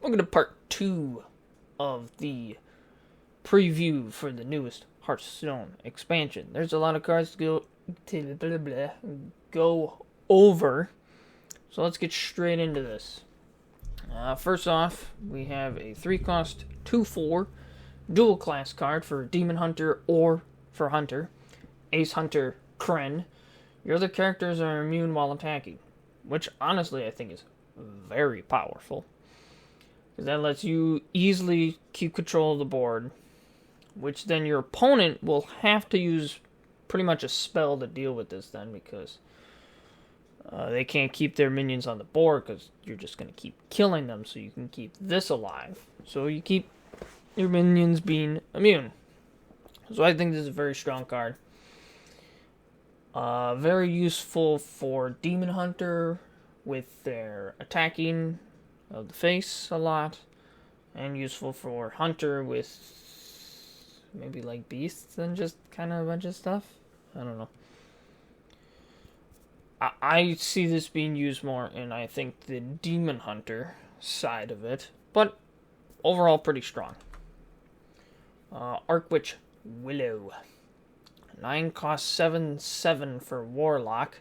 Welcome to part 2 of the preview for the newest Hearthstone expansion. There's a lot of cards go over, so let's get straight into this. First off, we have a 3-cost 2/4 dual class card for Demon Hunter or for Hunter. Ace Hunter Kren. Your other characters are immune while attacking, which honestly I think is very powerful. Because that lets you easily keep control of the board, which then your opponent will have to use pretty much a spell to deal with this then, because they can't keep their minions on the board because you're just going to keep killing them, so you can keep this alive. So you keep your minions being immune. So I think this is a very strong card. Very useful for Demon Hunter with their attacking of the face a lot, and useful for Hunter with maybe like beasts and just kind of a bunch of stuff. I don't know. I see this being used more in, I think, the Demon Hunter side of it, but overall pretty strong. Archwitch Willow. 9 cost 7/7 for Warlock.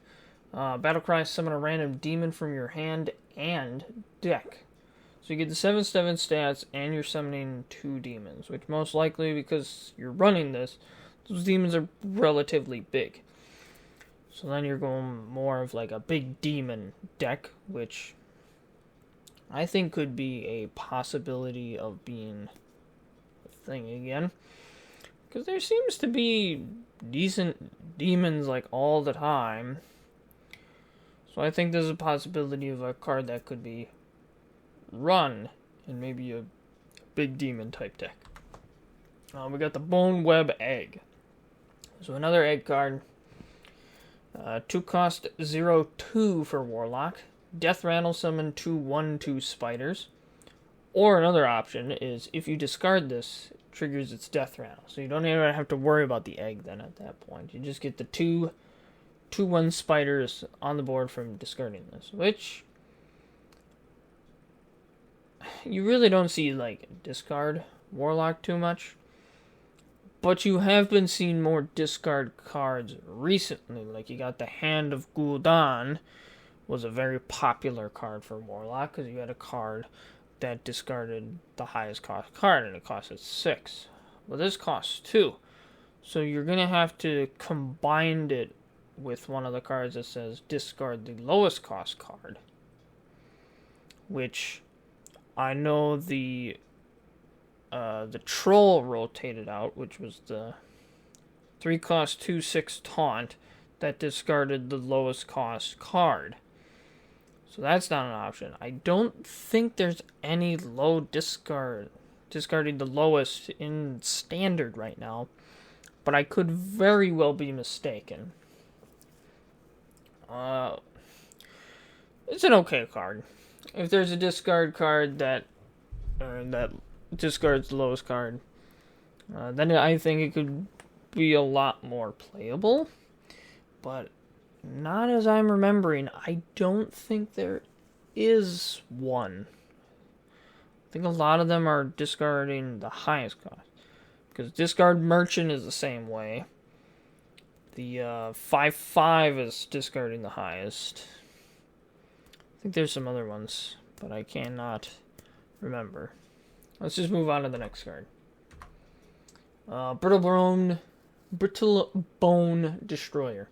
Battlecry, summon a random demon from your hand and deck. So you get the 7/7 stats and you're summoning 2 demons, which most likely, because you're running this, those demons are relatively big. So then you're going more of like a big demon deck, which I think could be a possibility of being a thing again. Because there seems to be decent demons like all the time. So I think there's a possibility of a card that could be run in maybe a big demon type deck. We got the Bone Web Egg. So another egg card. 2 cost 0/2 for Warlock. Death Rattle, summon 2 1/2 spiders. Or another option is if you discard this, it triggers its Death Rattle. So you don't even have to worry about the egg then at that point. You just get the 2/1 spiders on the board from discarding this, which you really don't see like discard Warlock too much, but you have been seeing more discard cards recently. Like you got the Hand of Gul'dan, was a very popular card for Warlock because you had a card that discarded the highest cost card and it costed 6. Well, this costs 2, so you're gonna have to combine it with one of the cards that says discard the lowest cost card, which I know the Troll rotated out, which was the 3 cost 2/6 taunt that discarded the lowest cost card. So that's not an option. I don't think there's any low discarding the lowest in standard right now, but I could very well be mistaken. It's an okay card. If there's a discard card that discards the lowest card, then I think it could be a lot more playable. But not as I'm remembering. I don't think there is one. I think a lot of them are discarding the highest cost. Because Discard Merchant is the same way. The 5/5 is discarding the highest. I think there's some other ones, but I cannot remember. Let's just move on to the next card. Brittle Bone Destroyer.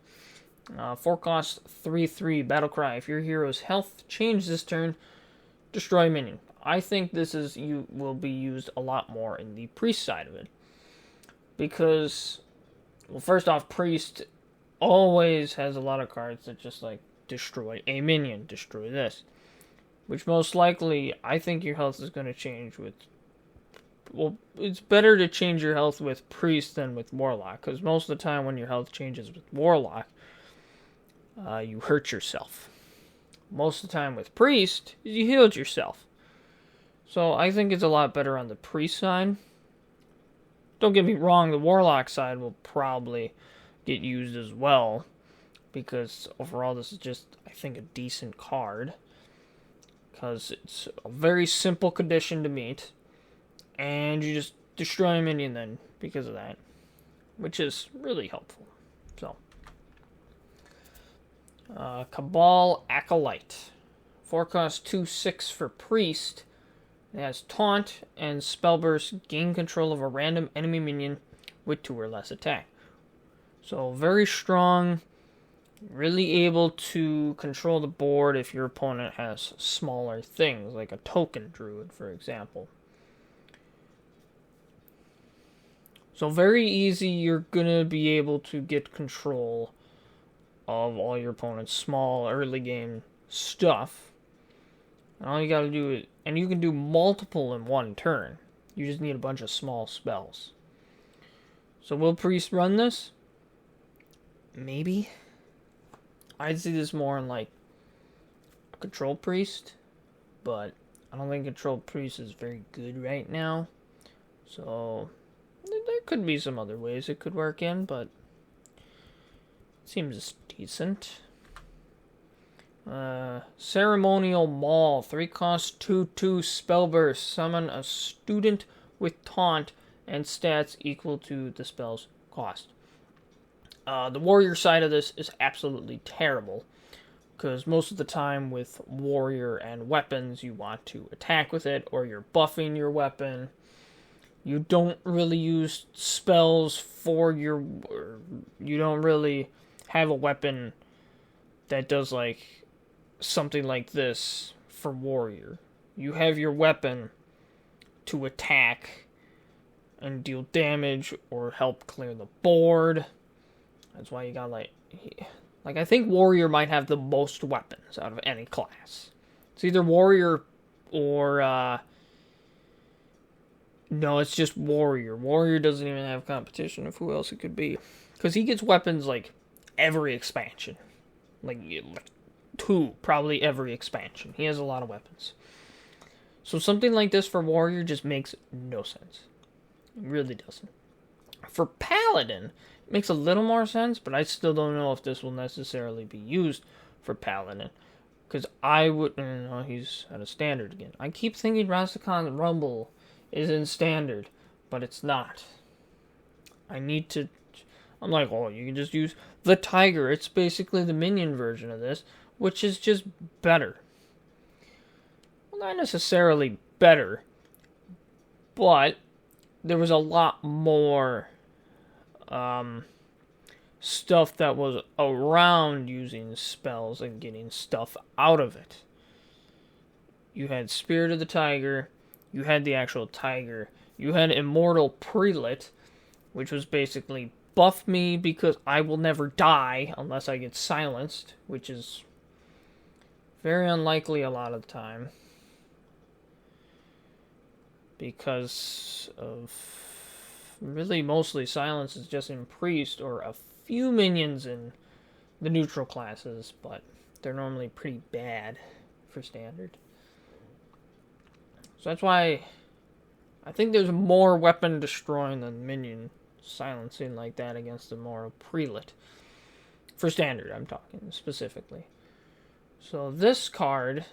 4 cost 3/3 Battlecry. If your hero's health changes this turn, destroy minion. I think this will be used a lot more in the priest side of it. Because, well, first off, priest always has a lot of cards that just like destroy a minion, destroy this. Which most likely, I think your health is going to change with... Well, it's better to change your health with priest than with warlock. Because most of the time when your health changes with warlock, you hurt yourself. Most of the time with priest, you healed yourself. So I think it's a lot better on the priest side. Don't get me wrong, the warlock side will probably get used as well, because overall this is just, I think, a decent card. because it's a very simple condition to meet, and you just destroy a minion then because of that, which is really helpful. So, Cabal Acolyte. 4 cost 2/6 for Priest. It has Taunt and Spellburst. Gain control of a random enemy minion with 2 or less attack. So very strong. Really able to control the board if your opponent has smaller things, like a token druid, for example. So very easy, you're gonna be able to get control of all your opponent's small early game stuff. And all you gotta do is, and you can do multiple in one turn. You just need a bunch of small spells. So will Priest run this? Maybe. I'd see this more in like a Control Priest, but I don't think Control Priest is very good right now. So there could be some other ways it could work in, but it seems decent. Ceremonial Maul, 3 cost 2/2 Spellburst. Summon a student with taunt and stats equal to the spell's cost. The warrior side of this is absolutely terrible, because most of the time with warrior and weapons, you want to attack with it, or you're buffing your weapon. You don't really use spells for your... You don't really have a weapon that does, like, something like this for warrior. You have your weapon to attack and deal damage or help clear the board. That's why you got, like, I think warrior might have the most weapons out of any class. It's either warrior or, no, it's just warrior. Warrior doesn't even have competition of who else it could be. Because he gets weapons, like, every expansion. Like 2, probably every expansion. He has a lot of weapons. So something like this for warrior just makes no sense. It really doesn't. For paladin, it makes a little more sense, but I still don't know if this will necessarily be used for paladin. Because I would... No, he's at a standard again. I keep thinking Rasticon's Rumble is in standard, but it's not. I need to... I'm like, oh, you can just use the Tiger. It's basically the minion version of this, which is just better. Well, not necessarily better, but there was a lot more stuff that was around using spells and getting stuff out of it. You had Spirit of the Tiger, you had the actual Tiger, you had Immortal Prelate, which was basically buff me because I will never die unless I get silenced, which is very unlikely a lot of the time. Because of really mostly silence is just in Priest or a few minions in the neutral classes, but they're normally pretty bad for standard. So that's why I think there's more weapon destroying than minion silencing like that against the more prelate. For standard, I'm talking specifically. So this card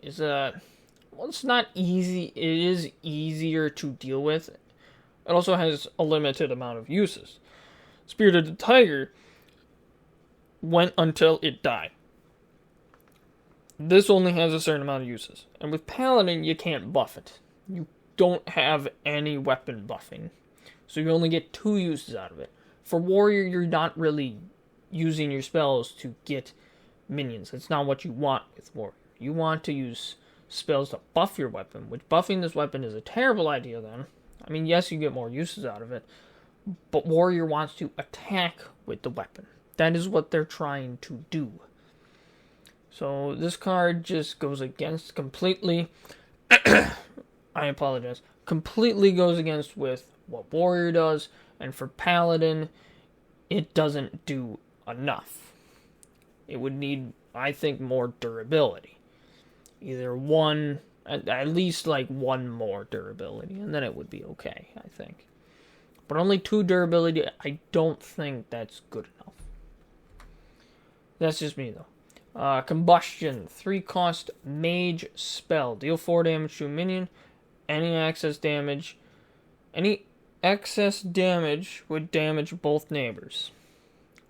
is well, it's not easy. It is easier to deal with. It also has a limited amount of uses. Spirit of the Tiger went until it died. This only has a certain amount of uses. And with Paladin, you can't buff it. You don't have any weapon buffing. So you only get 2 uses out of it. For Warrior, you're not really using your spells to get minions. That's not what you want with Warrior. You want to use spells to buff your weapon, which buffing this weapon is a terrible idea then. I mean, yes, you get more uses out of it, but Warrior wants to attack with the weapon. That is what they're trying to do. So this card just goes against completely... I apologize. Completely goes against with what Warrior does, and for Paladin, it doesn't do enough. It would need, I think, more durability. Either one, at least like 1 more durability, and then it would be okay, I think. But only 2 durability, I don't think that's good enough. That's just me, though. Combustion, 3-cost mage spell. Deal 4 damage to a minion. Any excess damage would damage both neighbors.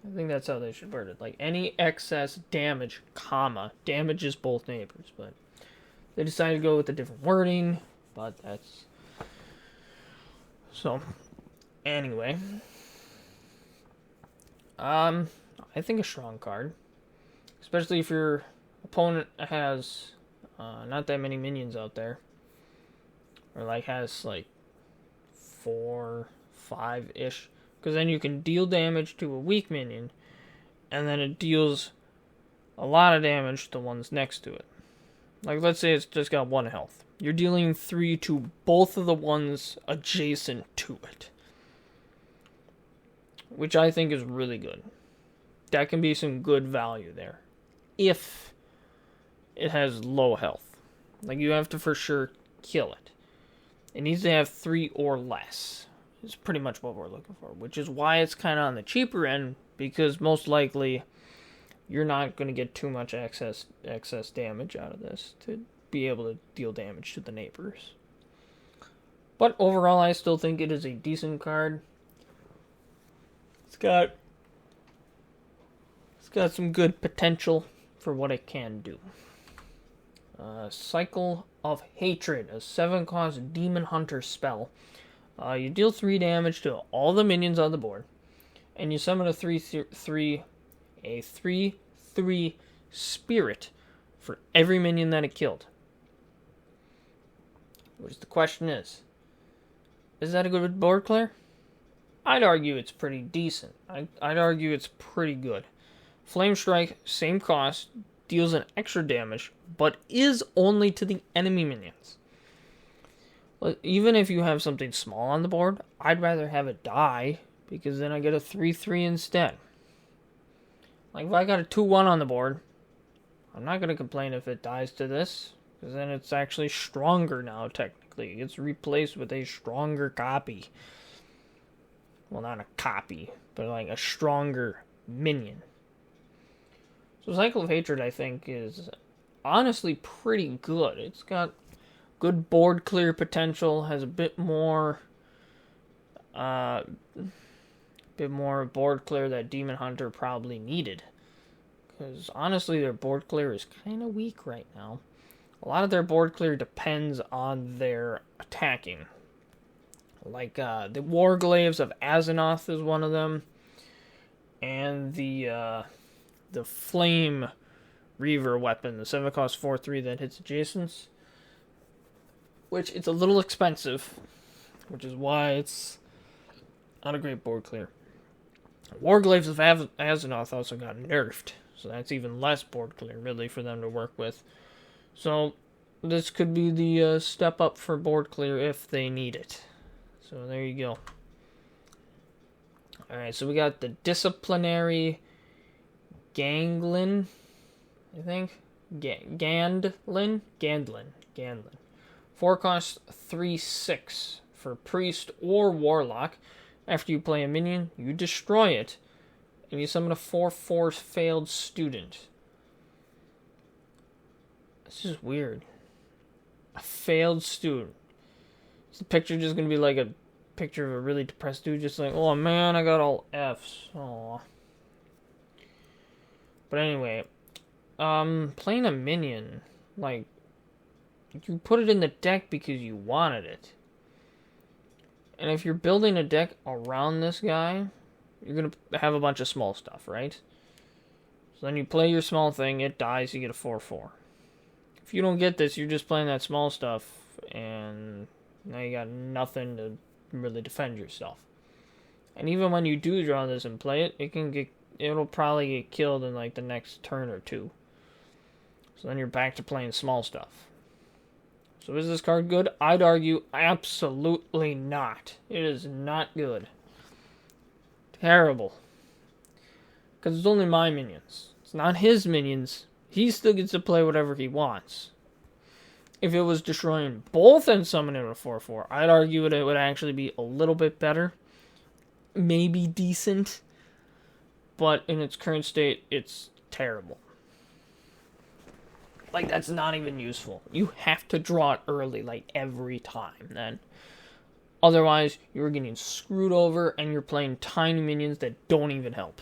I think that's how they should word it. Like, any excess damage, damages both neighbors. But they decided to go with a different wording. But that's... So, anyway. I think a strong card. Especially if your opponent has not that many minions out there. Or like has like 4, 5-ish. Because then you can deal damage to a weak minion. And then it deals a lot of damage to the ones next to it. Like let's say it's just got 1 health. You're dealing 3 to both of the ones adjacent to it. Which I think is really good. That can be some good value there. If it has low health. Like you have to for sure kill it. It needs to have 3 or less. Is pretty much what we're looking for. Which is why it's kind of on the cheaper end. Because most likely you're not going to get too much excess damage out of this. To be able to deal damage to the neighbors. But overall I still think it is a decent card. It's got some good potential for what it can do. Cycle of Hatred, a 7-cost Demon Hunter spell. You deal 3 damage to all the minions on the board, and you summon a 3/3 spirit for every minion that it killed. Which the question is that a good board clear? I'd argue it's pretty decent. I'd argue it's pretty good. Flame Strike, same cost, deals an extra damage, but is only to the enemy minions. Even if you have something small on the board, I'd rather have it die, because then I get a 3/3 instead. Like, if I got a 2/1 on the board, I'm not going to complain if it dies to this, because then it's actually stronger now, technically. It gets replaced with a stronger copy. Well, not a copy, but like a stronger minion. So Cycle of Hatred, I think, is honestly pretty good. It's got good board clear potential, has a bit more board clear that Demon Hunter probably needed. Because honestly, their board clear is kind of weak right now. A lot of their board clear depends on their attacking. Like the Warglaives of Azeroth is one of them. And the Flame Reaver weapon, the 7-cost 4/3 that hits adjacents. Which it's a little expensive, which is why it's not a great board clear. Warglaives of Azeroth also got nerfed, so that's even less board clear, really, for them to work with. So this could be the step up for board clear if they need it. So there you go. Alright, so we got the Disciplinary Ganglin, I think? Gandlin. 4-cost 3/6 for Priest or Warlock. After you play a minion, you destroy it, and you summon a 4/4 Failed Student. This is weird. A failed student. Is the picture just going to be like a picture of a really depressed dude, just like, oh man, I got all Fs. Aww. But anyway, playing a minion, like, you put it in the deck because you wanted it. And if you're building a deck around this guy, you're going to have a bunch of small stuff, right? So then you play your small thing, it dies, you get a 4/4. If you don't get this, you're just playing that small stuff, and now you got nothing to really defend yourself. And even when you do draw this and play it, it'll probably get killed in like the next turn or two. So then you're back to playing small stuff. So is this card good? I'd argue absolutely not. It is not good. Terrible. Because it's only my minions. It's not his minions. He still gets to play whatever he wants. If it was destroying both and summoning a 4/4, I'd argue it would actually be a little bit better. Maybe decent. But in its current state, it's terrible. Like, that's not even useful. You have to draw it early, like, every time, then. Otherwise, you're getting screwed over, and you're playing tiny minions that don't even help.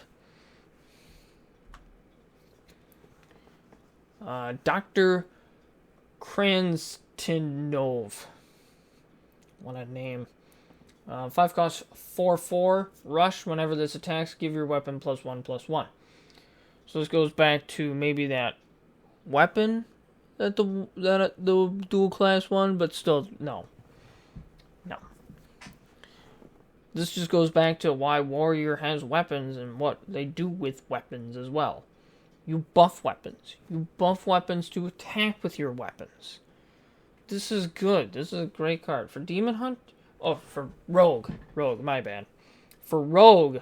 Dr. Kranstinov. What a name. 5 costs 4/4. Rush. Whenever this attacks, give your weapon +1/+1. So this goes back to maybe that weapon that the dual class one, but still, no. This just goes back to why Warrior has weapons and what they do with weapons as well. You buff weapons. You buff weapons to attack with your weapons. This is good. This is a great card. For Demon Hunt? Oh, for Rogue. Rogue, my bad. For Rogue,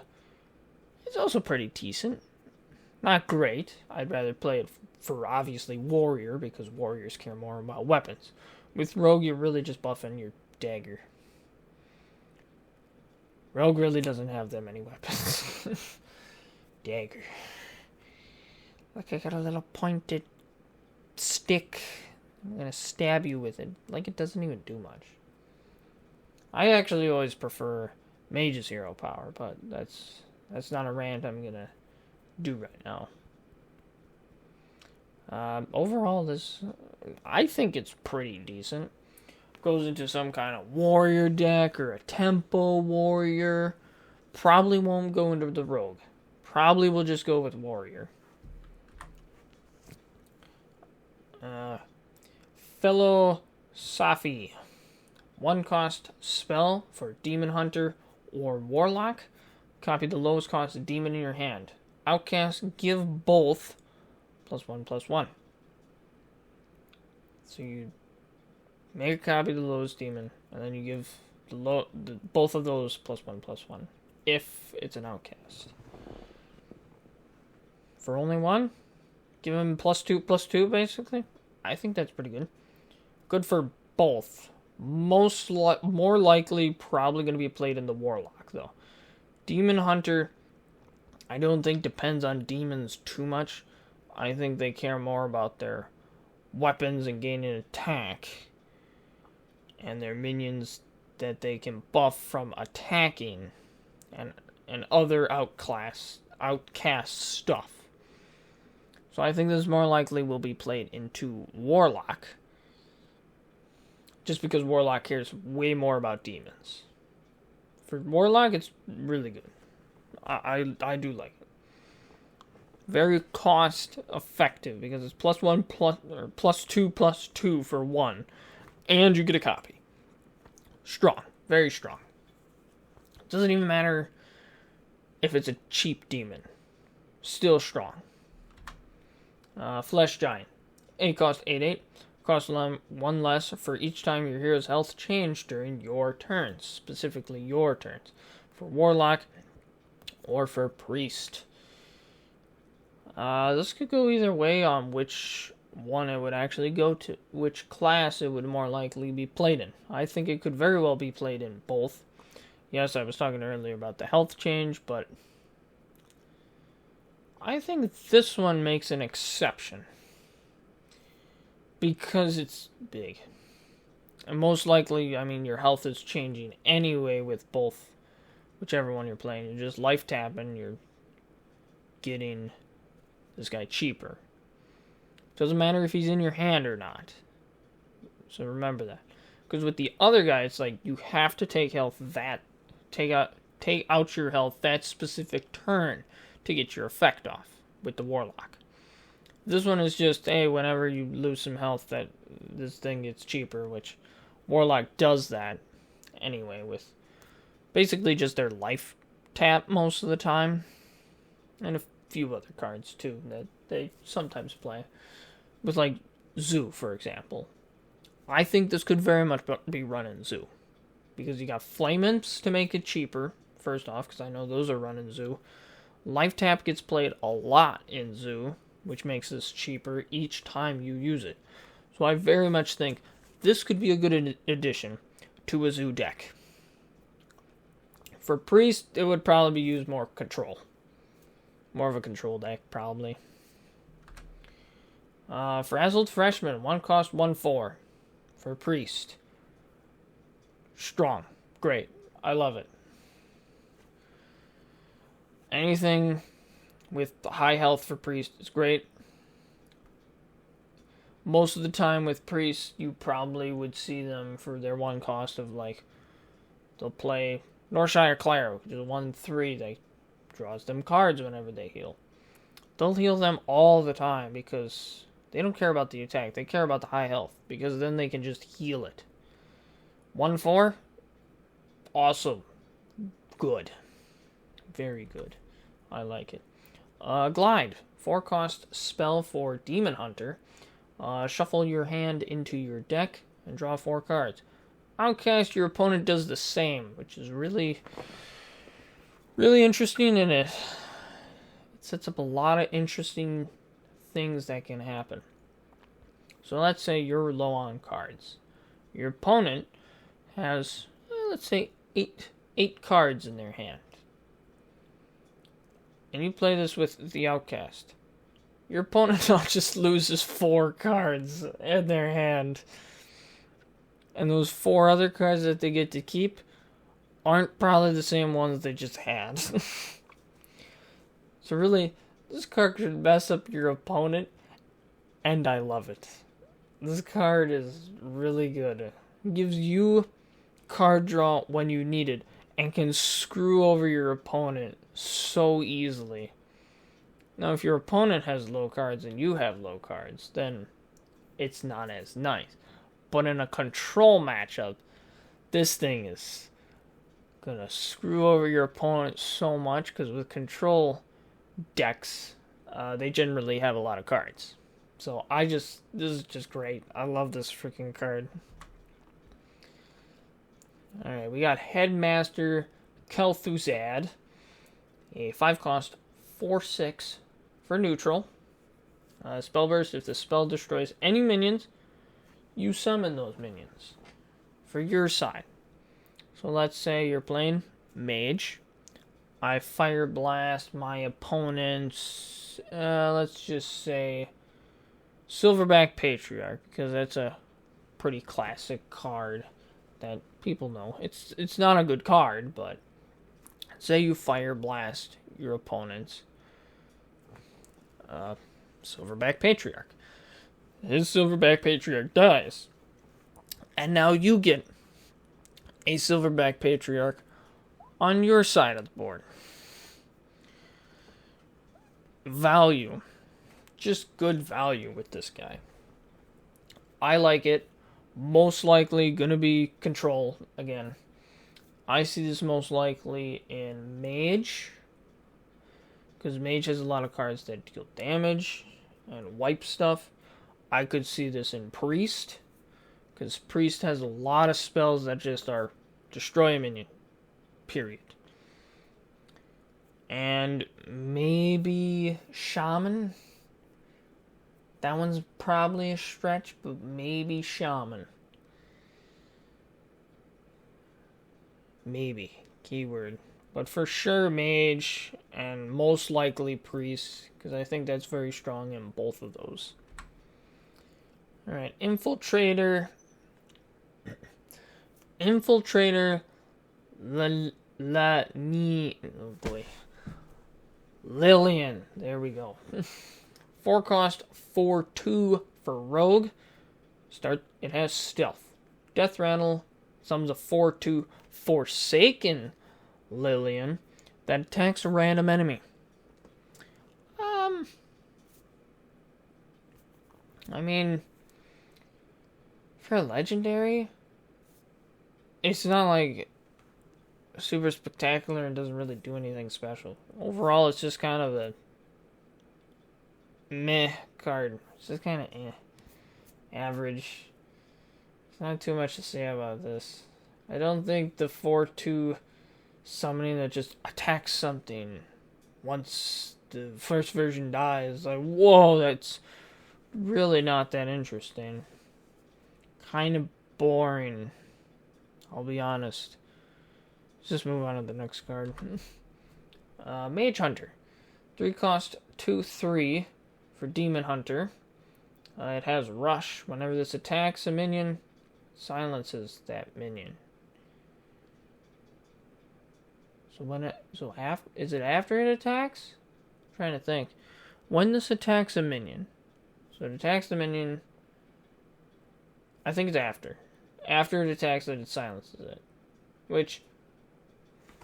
it's also pretty decent. Not great. I'd rather play it for, obviously, Warrior, because Warriors care more about weapons. With Rogue, you're really just buffing your dagger. Rogue really doesn't have that many weapons. Dagger. Look, I got a little pointed stick. I'm gonna stab you with it. Like, it doesn't even do much. I actually always prefer Mage's hero power, but that's not a rant I'm gonna do right now. Overall, I think it's pretty decent. Goes into some kind of warrior deck or a tempo warrior. Probably won't go into the rogue. Probably will just go with warrior. Fellow Safi. 1 cost spell for Demon Hunter or Warlock. Copy the lowest cost demon in your hand. Outcast, give both +1/+1. So you make a copy of the lowest demon, and then you give both of those +1/+1 if it's an outcast. For only one, give him +2/+2 basically. I think that's pretty good. Good for both. More likely, probably going to be played in the Warlock though. Demon Hunter, I don't think depends on demons too much. I think they care more about their weapons and gaining attack, and their minions that they can buff from attacking, and other outcast stuff. So I think this more likely will be played into Warlock, just because Warlock cares way more about demons. For Warlock, it's really good. I do like it. Very cost effective because it's +2/+2 for 1, and you get a copy. Strong, very strong. Doesn't even matter if it's a cheap demon. Still strong. Flesh Giant. 8 cost 8/8. Cost 1 less for each time your hero's health changed during your turns. Specifically your turns. For Warlock or for Priest. This could go either way on which one it would actually go to. Which class it would more likely be played in. I think it could very well be played in both. Yes, I was talking earlier about the health change, but I think this one makes an exception. Because it's big. And most likely, I mean, your health is changing anyway with both. Whichever one you're playing. You're just life tapping. You're getting this guy cheaper. Doesn't matter if he's in your hand or not. So remember that. Because with the other guy, it's like you have to take health take out your health that specific turn to get your effect off with the Warlock. This one is just, hey, whenever you lose some health, that this thing gets cheaper, which Warlock does that anyway with basically just their life tap most of the time. And a few other cards too that they sometimes play. With like Zoo, for example. I think this could very much be running Zoo. Because you got Flame Imps to make it cheaper, first off, because I know those are running Zoo. Life Tap gets played a lot in Zoo, which makes this cheaper each time you use it. So I very much think this could be a good addition to a Zoo deck. For Priest, it would probably be used more control. More of a control deck, probably. Frazzled Freshman, 1 cost, 1/4 for Priest. Strong. Great. I love it. Anything with high health for Priest is great. Most of the time with Priest, you probably would see them for their 1 cost of, like, they'll play Northshire Claro, which is 1/3 that draws them cards whenever they heal. They'll heal them all the time because they don't care about the attack. They care about the high health because then they can just heal it. 1/4, awesome. Good. Very good. I like it. Glide. 4 cost spell for Demon Hunter. Shuffle your hand into your deck and draw 4 cards. Outcast, your opponent does the same, which is really, really interesting, and it sets up a lot of interesting things that can happen. So let's say you're low on cards. Your opponent has, let's say, eight cards in their hand. And you play this with the Outcast. Your opponent now just loses 4 cards in their hand. And those 4 other cards that they get to keep aren't probably the same ones they just had. So really, this card could mess up your opponent, and I love it. This card is really good. It gives you card draw when you need it, and can screw over your opponent so easily. Now, if your opponent has low cards and you have low cards, then it's not as nice. But in a control matchup, this thing is gonna screw over your opponent so much, because with control decks, they generally have a lot of cards. So this is just great. I love this freaking card. Alright, we got Headmaster Kel'Thuzad. A 5 cost, 4/6 for neutral. Spell burst, if the spell destroys any minions, you summon those minions for your side. So let's say you're playing Mage. I Fire Blast my opponent's, let's just say, Silverback Patriarch, because that's a pretty classic card that people know. It's not a good card, but say you Fire Blast your opponent's Silverback Patriarch. His Silverback Patriarch dies. And now you get a Silverback Patriarch on your side of the board. Value. Just good value with this guy. I like it. Most likely gonna be control again. I see this most likely in Mage, because Mage has a lot of cards that deal damage and wipe stuff. I could see this in Priest, because Priest has a lot of spells that just are destroy a minion. Period. And maybe Shaman. That one's probably a stretch, but maybe Shaman. Maybe. Keyword. But for sure Mage, and most likely Priest, because I think that's very strong in both of those. Alright, Infiltrator. Infiltrator. Oh boy. Lillian. There we go. 4 cost, 4/2 for Rogue. It has Stealth. Death Rattle. Summons a 4/2 Forsaken Lillian that attacks a random enemy. I mean, for a legendary, it's not like super spectacular and doesn't really do anything special. Overall, it's just kind of a meh card. It's just kind of average. There's not too much to say about this. I don't think the 4/2 summoning that just attacks something once the first version dies, like, whoa, that's really not that interesting. Kind of boring, I'll be honest. Let's just move on to the next card. Mage Hunter. 3 cost, 2/3 for Demon Hunter. It has Rush. Whenever this attacks a minion, silences that minion. So is it after it attacks? I'm trying to think. When this attacks a minion, so it attacks the minion. I think it's after. After it attacks it silences it, which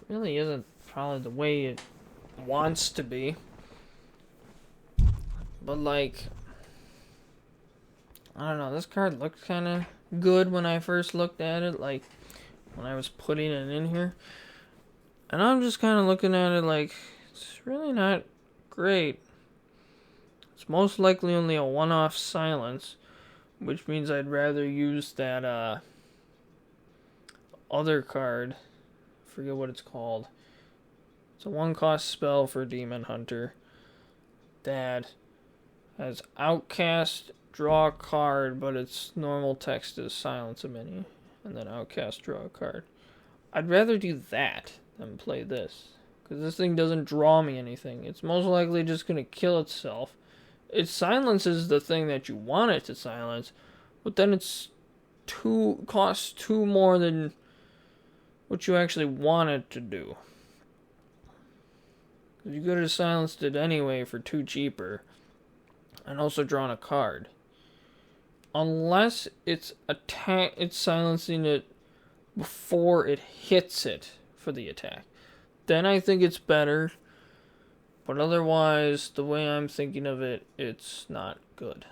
really isn't probably the way it wants to be. But like, I don't know. This card looked kind of good when I first looked at it. Like when I was putting it in here. And I'm just kind of looking at it like, it's really not great. It's most likely only a one-off silence, which means I'd rather use that other card. I forget what it's called. It's a 1-cost spell for Demon Hunter that has Outcast, draw a card, but its normal text is silence a minion, and then Outcast, draw a card. I'd rather do that than play this, because this thing doesn't draw me anything. It's most likely just going to kill itself. It silences the thing that you want it to silence, but then costs 2 more than what you actually want it to do. Because you could have silenced it anyway for 2 cheaper, and also drawn a card. Unless it's silencing it before it hits it for the attack. Then I think it's better. But otherwise, the way I'm thinking of it, it's not good.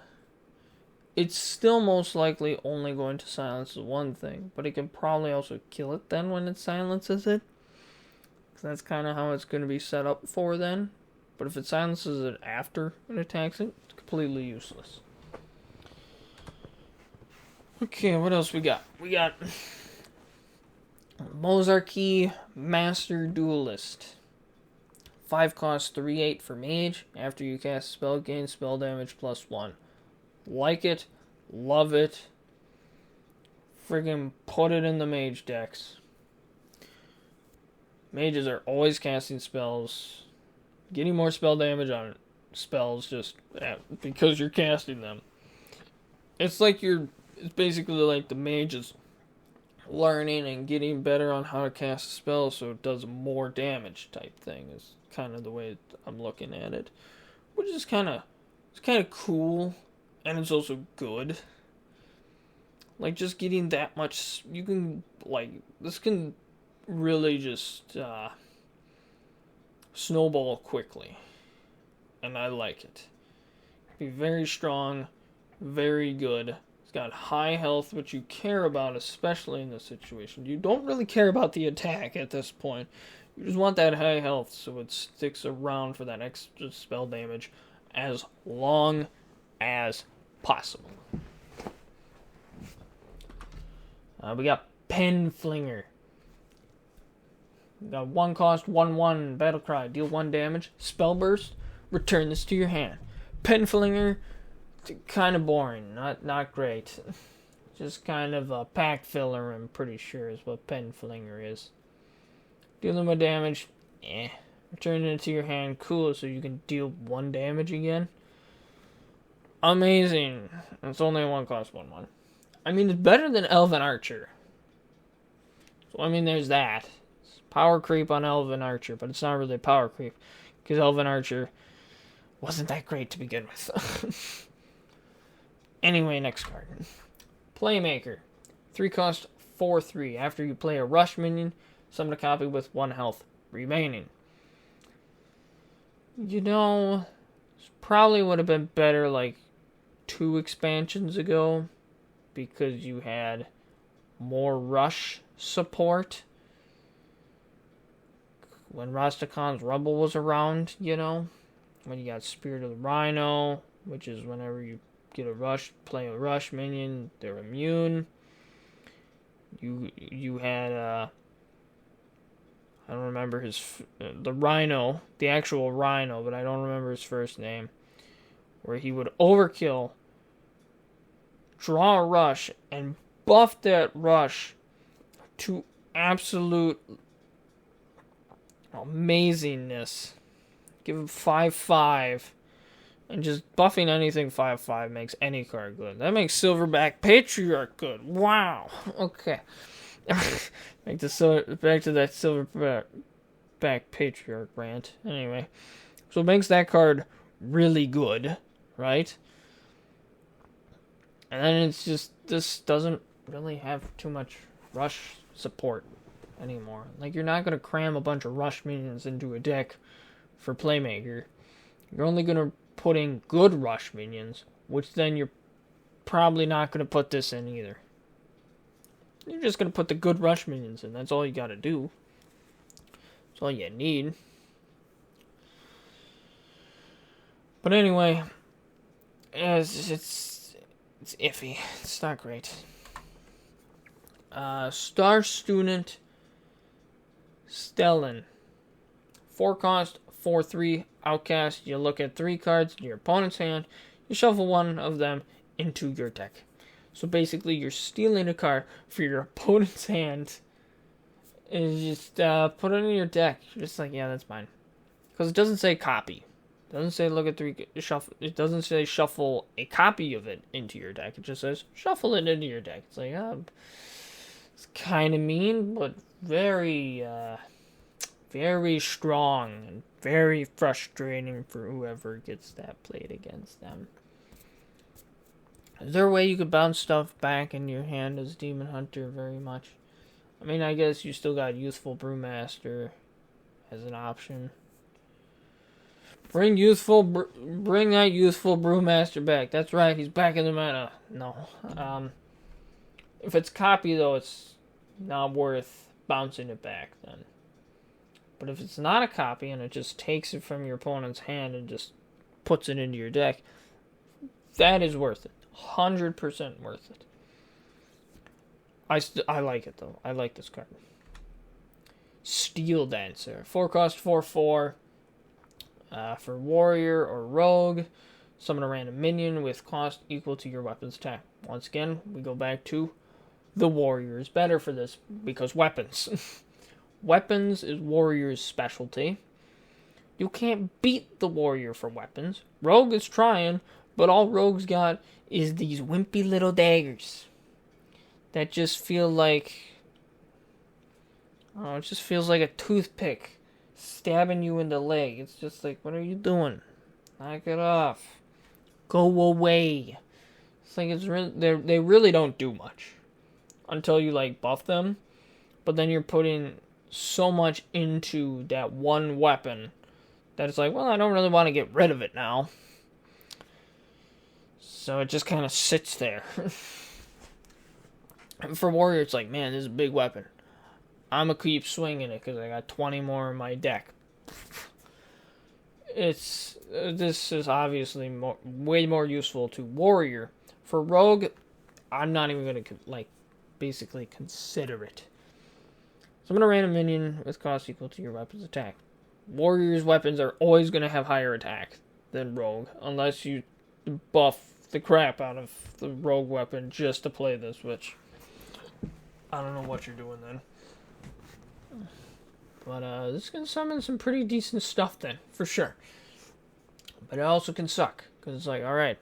It's still most likely only going to silence the one thing. But it can probably also kill it then when it silences it. Because that's kind of how it's going to be set up for then. But if it silences it after it attacks it, it's completely useless. Okay, what else we got? We got Mozarkey Master Duelist. 5 cost 3/8 for mage. After you cast a spell, gain spell damage +1. Like it. Love it. Friggin' put it in the mage decks. Mages are always casting spells. Getting more spell damage on spells just because you're casting them. It's basically like the mage is learning and getting better on how to cast a spell so it does more damage type thing is kind of the way I'm looking at it, which is kind of cool, and it's also good. Like just getting that much, you can this can really just snowball quickly, and I like it. Be very strong, very good. It's got high health, which you care about, especially in this situation. You don't really care about the attack at this point. You just want that high health so it sticks around for that extra spell damage as long as possible. We got Pen Flinger. We got 1 cost, 1/1, battle cry, deal 1 damage, spell burst, return this to your hand. Pen Flinger, kind of boring, not great. Just kind of a pack filler, I'm pretty sure, is what Pen Flinger is. Dealing 1 damage, returning it to your hand, cool, so you can deal 1 damage again. Amazing. It's only a 1 cost, 1/1. I mean, it's better than Elven Archer. So, I mean, there's that. It's power creep on Elven Archer, but it's not really power creep, because Elven Archer wasn't that great to begin with. Anyway, next card. Playmaker. 3 cost, 4/3. After you play a rush minion, summon a copy with 1 health remaining. You know, this probably would have been better like 2 expansions ago, because you had more rush support when Rastakhan's Rumble was around, you know? When you got Spirit of the Rhino, which is whenever you get a rush, play a rush minion, they're immune. You had, I don't remember the Rhino, the actual Rhino, but I don't remember his first name, where he would overkill, draw a rush, and buff that rush to absolute amazingness. Give him 5/5 And just buffing anything 5/5 makes any card good. That makes Silverback Patriarch good. Wow. Okay. Back to that Silverback Patriarch rant. Anyway, so it makes that card really good, right? And then it's just, this doesn't really have too much rush support anymore. Like, you're not going to cram a bunch of rush minions into a deck for Playmaker. You're only going to put in good rush minions, which then you're probably not going to put this in either. You're just going to put the good rush minions in. That's all you got to do. That's all you need. But anyway, it's iffy. It's not great. Star Student Stellan. 4 cost, 4/3 outcast. You look at 3 cards in your opponent's hand. You shuffle one of them into your deck. So basically, you're stealing a card for your opponent's hand and you just put it in your deck. You're just like, yeah, that's mine. Because it doesn't say copy. It doesn't say look at 3 shuffle. It doesn't say shuffle a copy of it into your deck. It just says shuffle it into your deck. It's like, it's kind of mean, but very, very strong and very frustrating for whoever gets that played against them. Is there a way you could bounce stuff back in your hand as Demon Hunter very much? I mean, I guess you still got Youthful Brewmaster as an option. Bring that Youthful Brewmaster back. That's right, he's back in the meta. No. If it's copy, though, it's not worth bouncing it back then. But if it's not a copy and it just takes it from your opponent's hand and just puts it into your deck, that is worth it. 100% worth it. I like it, though. I like this card. Steel Dancer. 4 cost, 4/4. For Warrior or Rogue. Summon a random minion with cost equal to your weapon's attack. Once again, we go back to the Warrior is better for this because weapons. Weapons is Warrior's specialty. You can't beat the Warrior for weapons. Rogue is trying, but all Rogue's got is these wimpy little daggers that just feel like, it just feels like a toothpick stabbing you in the leg. It's just like, what are you doing? Knock it off. Go away. It's like, they really don't do much until you like buff them, but then you're putting so much into that one weapon that it's like, well, I don't really want to get rid of it now. So it just kind of sits there. For Warrior, it's like, man, this is a big weapon. I'm going to keep swinging it because I got 20 more in my deck. This is obviously way more useful to Warrior. For Rogue, I'm not even going to, basically consider it. Summon a random minion with cost equal to your weapon's attack. Warrior's weapons are always going to have higher attack than Rogue, unless you buff the crap out of the Rogue weapon just to play this, which I don't know what you're doing then. But this can summon some pretty decent stuff then, for sure. But it also can suck, because it's like, alright,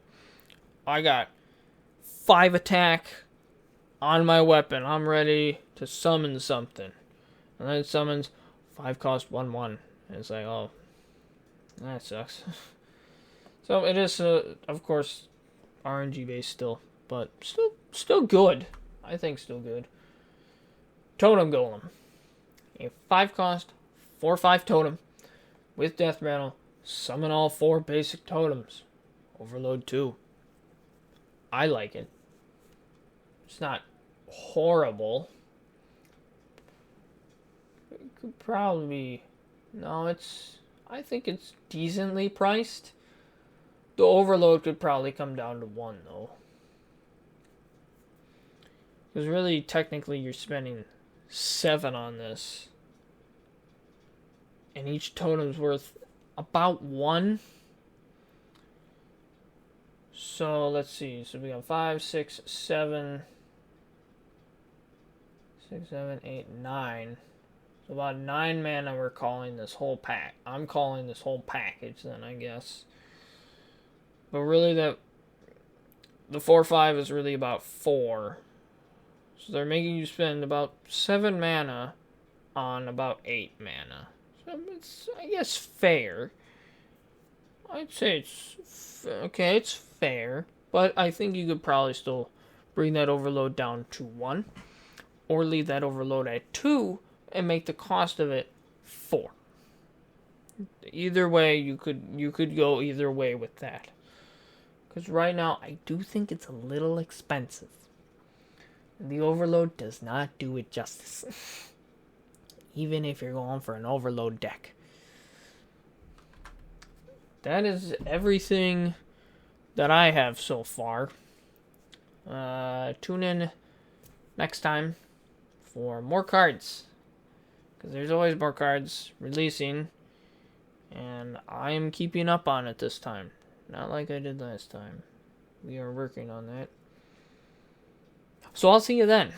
I got 5 attack on my weapon. I'm ready to summon something. And then it summons 5 cost 1/1. And it's like, oh, that sucks. So it is, of course, RNG based still, but still good. I think still good. Totem Golem. A 5 cost, 4/5 totem with Death Rattle. Summon all 4 basic totems. Overload 2. I like it. It's not horrible. It could probably be... No, I think it's decently priced. The overload could probably come down to 1, though. Because really, technically, you're spending 7 on this. And each totem's worth about 1. So, let's see. So, we got 5, 6, 7... 6, 7, 8, 9. So about 9 mana we're calling this whole pack. I'm calling this whole package then, I guess. But really, the 4/5 is really about 4. So they're making you spend about 7 mana on about 8 mana. So it's, I guess, fair. I'd say okay, it's fair. But I think you could probably still bring that overload down to 1. Or leave that overload at 2 and make the cost of it 4. Either way, you could go either way with that. Because right now, I do think it's a little expensive. And the overload does not do it justice. Even if you're going for an overload deck. That is everything that I have so far. Tune in next time for more cards. Because there's always more cards releasing. And I am keeping up on it this time. Not like I did last time. We are working on that. So I'll see you then.